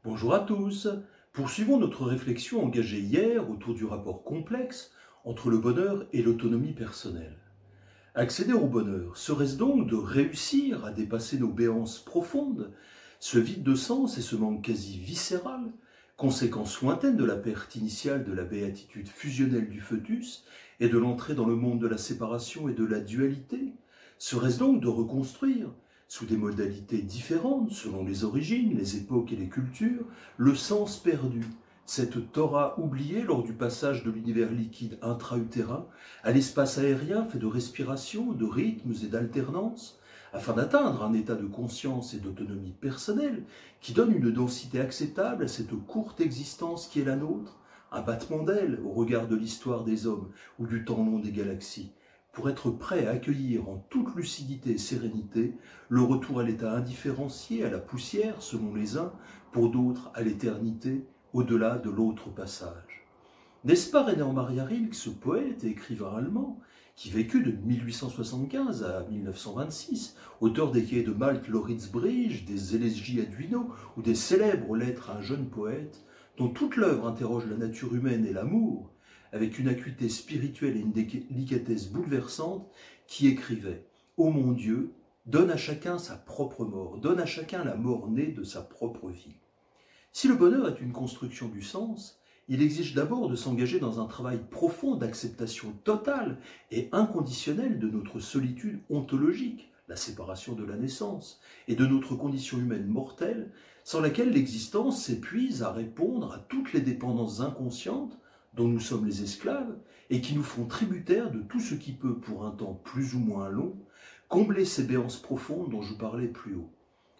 Bonjour à tous. Poursuivons notre réflexion engagée hier autour du rapport complexe entre le bonheur et l'autonomie personnelle. Accéder au bonheur, serait-ce donc de réussir à dépasser nos béances profondes, ce vide de sens et ce manque quasi viscéral, conséquence lointaine de la perte initiale de la béatitude fusionnelle du foetus et de l'entrée dans le monde de la séparation et de la dualité? Serait-ce donc de reconstruire, sous des modalités différentes selon les origines, les époques et les cultures, le sens perdu, cette Torah oubliée lors du passage de l'univers liquide intra-utérin à l'espace aérien fait de respiration, de rythmes et d'alternance, afin d'atteindre un état de conscience et d'autonomie personnelle qui donne une densité acceptable à cette courte existence qui est la nôtre, un battement d'aile au regard de l'histoire des hommes ou du temps long des galaxies, pour être prêt à accueillir en toute lucidité et sérénité le retour à l'état indifférencié, à la poussière selon les uns, pour d'autres à l'éternité, au-delà de l'autre passage. N'est-ce pas Rainer Maria Rilke, ce poète et écrivain allemand, qui vécut de 1875 à 1926, auteur des quais de Malte Lauritzbridge, des élégies à Duino ou des célèbres lettres à un jeune poète, dont toute l'œuvre interroge la nature humaine et l'amour, avec une acuité spirituelle et une délicatesse bouleversante, qui écrivait « Ô mon Dieu, donne à chacun sa propre mort, donne à chacun la mort née de sa propre vie. » Si le bonheur est une construction du sens, il exige d'abord de s'engager dans un travail profond d'acceptation totale et inconditionnelle de notre solitude ontologique, la séparation de la naissance, et de notre condition humaine mortelle, sans laquelle l'existence s'épuise à répondre à toutes les dépendances inconscientes dont nous sommes les esclaves et qui nous font tributaires de tout ce qui peut, pour un temps plus ou moins long, combler ces béances profondes dont je parlais plus haut.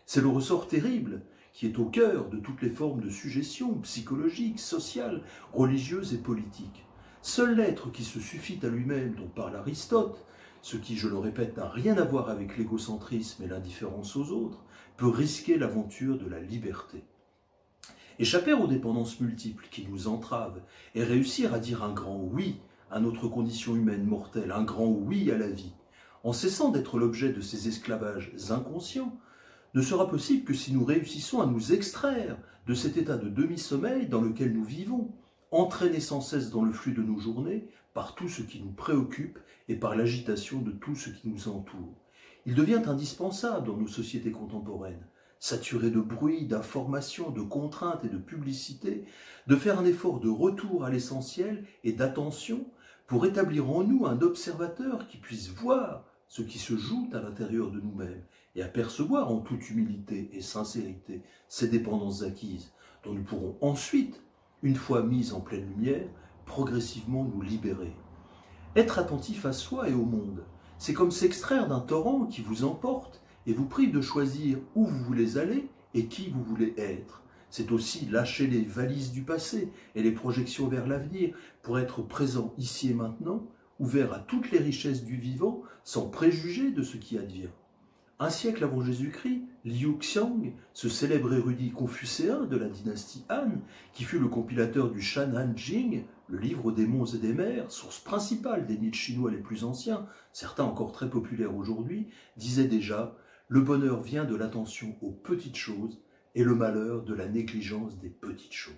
C'est le ressort terrible qui est au cœur de toutes les formes de suggestion psychologique, sociale, religieuse et politique. Seul l'être qui se suffit à lui-même, dont parle Aristote, ce qui, je le répète, n'a rien à voir avec l'égocentrisme et l'indifférence aux autres, peut risquer l'aventure de la liberté. Échapper aux dépendances multiples qui nous entravent et réussir à dire un grand oui à notre condition humaine mortelle, un grand oui à la vie, en cessant d'être l'objet de ces esclavages inconscients, ne sera possible que si nous réussissons à nous extraire de cet état de demi-sommeil dans lequel nous vivons, entraînés sans cesse dans le flux de nos journées par tout ce qui nous préoccupe et par l'agitation de tout ce qui nous entoure. Il devient indispensable dans nos sociétés contemporaines, saturées de bruit, d'informations, de contraintes et de publicité, de faire un effort de retour à l'essentiel et d'attention pour établir en nous un observateur qui puisse voir ce qui se joue à l'intérieur de nous-mêmes et apercevoir en toute humilité et sincérité ces dépendances acquises dont nous pourrons ensuite, une fois mises en pleine lumière, progressivement nous libérer. Être attentif à soi et au monde, c'est comme s'extraire d'un torrent qui vous emporte et vous prive de choisir où vous voulez aller et qui vous voulez être. C'est aussi lâcher les valises du passé et les projections vers l'avenir pour être présent ici et maintenant, ouvert à toutes les richesses du vivant sans préjuger de ce qui advient. Un siècle avant Jésus-Christ, Liu Xiang, ce célèbre érudit confucéen de la dynastie Han, qui fut le compilateur du Shan'an Jing, le livre des monts et des mers, source principale des mythes chinois les plus anciens, certains encore très populaires aujourd'hui, disait déjà « Le bonheur vient de l'attention aux petites choses et le malheur de la négligence des petites choses ».